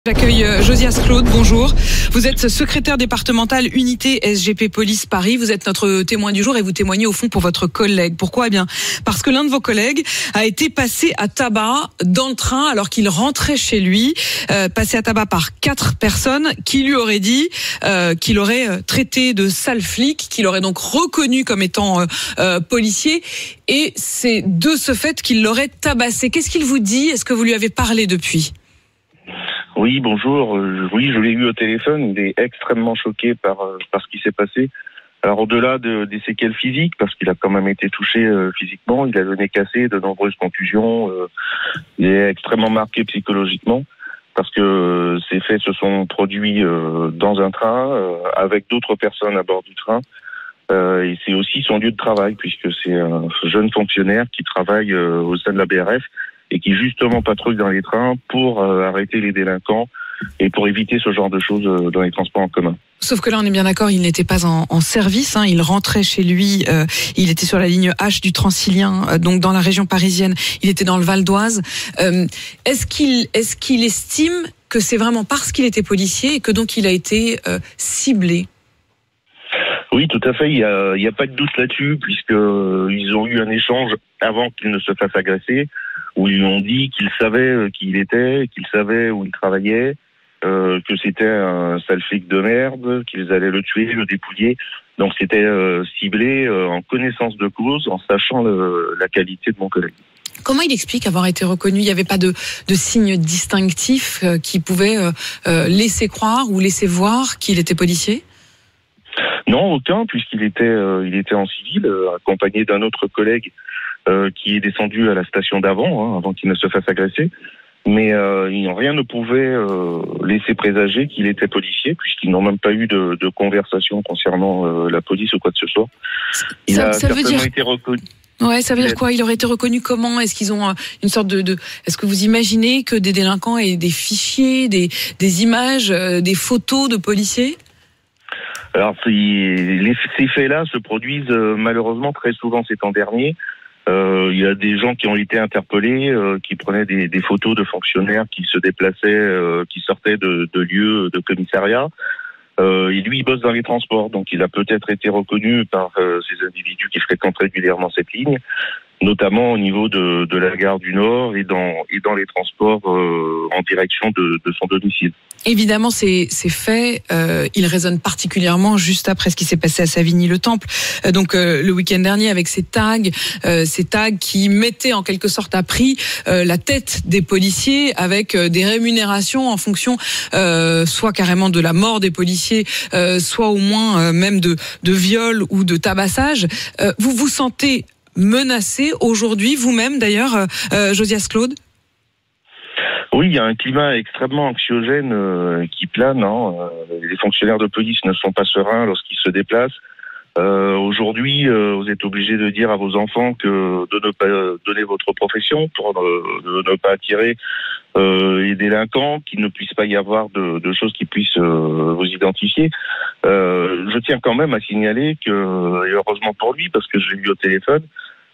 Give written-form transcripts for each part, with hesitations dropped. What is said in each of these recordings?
J'accueille Josias Claude, bonjour. Vous êtes secrétaire départemental unité SGP Police Paris. Vous êtes notre témoin du jour et vous témoignez au fond pour votre collègue. Pourquoi ? Eh bien, parce que l'un de vos collègues a été passé à tabac dans le train alors qu'il rentrait chez lui, passé à tabac par 4 personnes qui lui auraient dit qu'il aurait traité de sale flic, qu'il aurait donc reconnu comme étant policier, et c'est de ce fait qu'il l'aurait tabassé. Qu'est-ce qu'il vous dit ? Est-ce que vous lui avez parlé depuis ? Oui, bonjour. Oui, je l'ai eu au téléphone. Il est extrêmement choqué par ce qui s'est passé. Alors, au-delà des séquelles physiques, parce qu'il a quand même été touché physiquement, il a le nez cassé, de nombreuses contusions. Il est extrêmement marqué psychologiquement, parce que ces faits se sont produits dans un train, avec d'autres personnes à bord du train. Et c'est aussi son lieu de travail, puisque c'est un jeune fonctionnaire qui travaille au sein de la BRF, et qui justement patrouille dans les trains pour arrêter les délinquants et pour éviter ce genre de choses dans les transports en commun. Sauf que là, on est bien d'accord, il n'était pas en service, il rentrait chez lui, il était sur la ligne H du Transilien, donc dans la région parisienne, il était dans le Val d'Oise. Est-ce qu'il estime que c'est vraiment parce qu'il était policier et que donc il a été ciblé ? Oui, tout à fait, il y a pas de doute là-dessus, puisqu'ils ont eu un échange avant qu'il ne se fasse agresser, où ils lui ont dit qu'ils savaient qui il était, qu'ils savaient où il travaillait, que c'était un sale flic de merde, qu'ils allaient le tuer, le dépouiller. Donc c'était ciblé en connaissance de cause, en sachant la qualité de mon collègue. Comment il explique avoir été reconnu ? Il n'y avait pas de signe distinctif qui pouvait laisser croire ou laisser voir qu'il était policier ? Non, aucun, puisqu'il était en civil, accompagné d'un autre collègue qui est descendu à la station d'avant, avant qu'il ne se fasse agresser. Mais rien ne pouvait laisser présager qu'il était policier, puisqu'ils n'ont même pas eu de conversation concernant la police ou quoi que ce soit. Il a certainement été reconnu. Ouais, ça veut dire quoi ? Il aurait été reconnu comment ? Est-ce qu'ils ont une sorte Est-ce que vous imaginez que des délinquants aient des fichiers, des images, des photos de policiers ? Alors, ces faits-là se produisent malheureusement très souvent ces temps derniers. Il y a des gens qui ont été interpellés, qui prenaient des photos de fonctionnaires qui se déplaçaient, qui sortaient de lieux de commissariat. Et lui, il bosse dans les transports, donc il a peut-être été reconnu par ces individus qui fréquentent régulièrement cette ligne, notamment au niveau de la gare du Nord et dans les transports en direction de son domicile. Évidemment, ces faits, ils résonnent particulièrement juste après ce qui s'est passé à Savigny-le-Temple. Donc le week-end dernier, avec ces tags qui mettaient en quelque sorte à prix la tête des policiers, avec des rémunérations en fonction soit carrément de la mort des policiers, soit au moins même de viol ou de tabassage. Vous vous sentez menacé aujourd'hui, vous-même d'ailleurs, Josias Claude ? Oui, il y a un climat extrêmement anxiogène qui plane. Les fonctionnaires de police ne sont pas sereins lorsqu'ils se déplacent. Aujourd'hui, vous êtes obligés de dire à vos enfants que de ne pas donner votre profession pour ne pas attirer les délinquants, qu'il ne puisse pas y avoir de choses qui puissent vous identifier. Je tiens quand même à signaler que, et heureusement pour lui, parce que je l'ai eu au téléphone,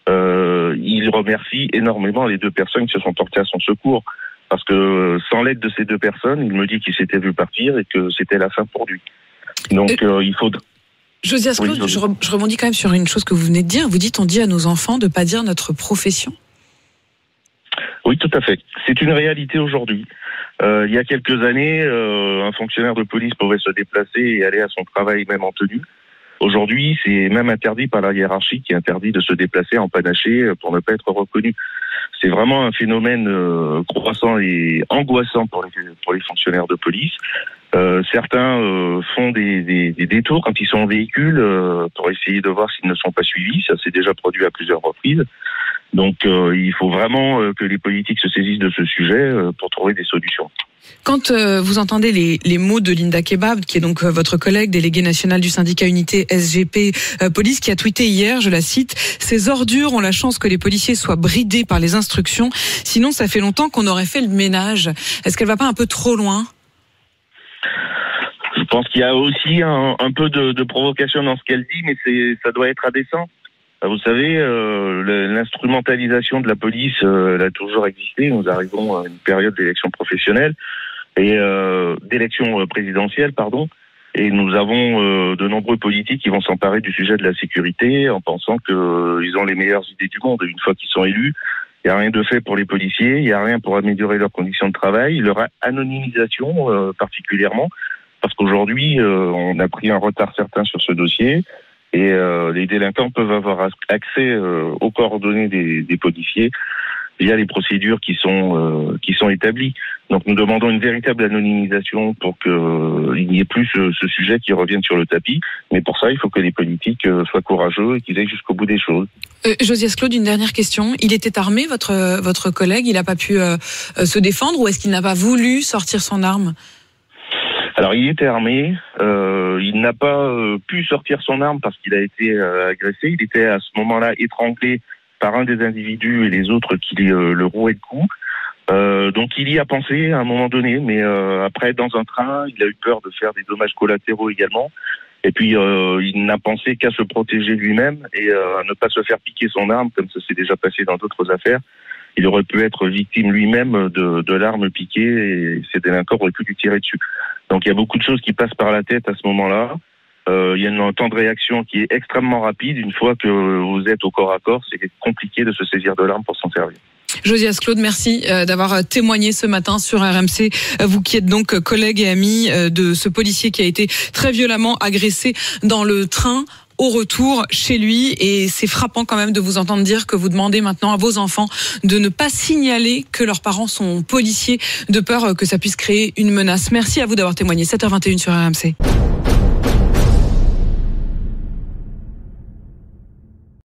il remercie énormément les 2 personnes qui se sont portées à son secours. Parce que sans l'aide de ces 2 personnes, il me dit qu'il s'était vu partir et que c'était la fin pour lui. Donc il faut... Josias Claude, oui, je rebondis quand même sur une chose que vous venez de dire. Vous dites, on dit à nos enfants de ne pas dire notre profession. Oui, tout à fait. C'est une réalité aujourd'hui. Il y a quelques années, un fonctionnaire de police pouvait se déplacer et aller à son travail même en tenue. Aujourd'hui, c'est même interdit par la hiérarchie qui interdit de se déplacer en panaché pour ne pas être reconnu. C'est vraiment un phénomène croissant et angoissant pour les fonctionnaires de police. Certains font des détours quand ils sont en véhicule pour essayer de voir s'ils ne sont pas suivis. Ça s'est déjà produit à plusieurs reprises. Donc il faut vraiment que les politiques se saisissent de ce sujet pour trouver des solutions. Quand vous entendez les mots de Linda Kebab, qui est donc votre collègue déléguée nationale du syndicat unité SGP Police, qui a tweeté hier, je la cite, « Ces ordures ont la chance que les policiers soient bridés par les instructions, sinon ça fait longtemps qu'on aurait fait le ménage ». Est-ce qu'elle va pas un peu trop loin ? Je pense qu'il y a aussi un peu de provocation dans ce qu'elle dit, mais ça doit être indécent. Vous savez, l'instrumentalisation de la police, elle a toujours existé. Nous arrivons à une période d'élection professionnelle. et d'élection présidentielle, pardon. Et nous avons de nombreux politiques qui vont s'emparer du sujet de la sécurité en pensant qu'ils ont les meilleures idées du monde. Une fois qu'ils sont élus, il n'y a rien de fait pour les policiers, il n'y a rien pour améliorer leurs conditions de travail, leur anonymisation particulièrement, parce qu'aujourd'hui, on a pris un retard certain sur ce dossier et les délinquants peuvent avoir accès aux coordonnées des policiers via les procédures qui sont établies. Donc nous demandons une véritable anonymisation pour qu'il n'y ait plus ce sujet qui revienne sur le tapis. Mais pour ça, il faut que les politiques soient courageux et qu'ils aillent jusqu'au bout des choses. Josias Claude, une dernière question. Il était armé, votre collègue, il n'a pas pu se défendre, ou est-ce qu'il n'a pas voulu sortir son arme ? Alors il était armé, il n'a pas pu sortir son arme parce qu'il a été agressé. Il était à ce moment-là étranglé par un des individus et les autres qui le rouaient de coups. Donc il y a pensé à un moment donné, mais après dans un train, il a eu peur de faire des dommages collatéraux également. Et puis il n'a pensé qu'à se protéger lui-même et à ne pas se faire piquer son arme, comme ça s'est déjà passé dans d'autres affaires. Il aurait pu être victime lui-même de l'arme piquée et ces délinquants auraient pu lui tirer dessus. Donc il y a beaucoup de choses qui passent par la tête à ce moment-là. Il y a un temps de réaction qui est extrêmement rapide. Une fois que vous êtes au corps à corps, c'est compliqué de se saisir de l'arme pour s'en servir. Josias Claude, merci d'avoir témoigné ce matin sur RMC. Vous qui êtes donc collègue et ami de ce policier qui a été très violemment agressé dans le train au retour chez lui, et c'est frappant quand même de vous entendre dire que vous demandez maintenant à vos enfants de ne pas signaler que leurs parents sont policiers, de peur que ça puisse créer une menace. Merci à vous d'avoir témoigné. 7h21 sur RMC.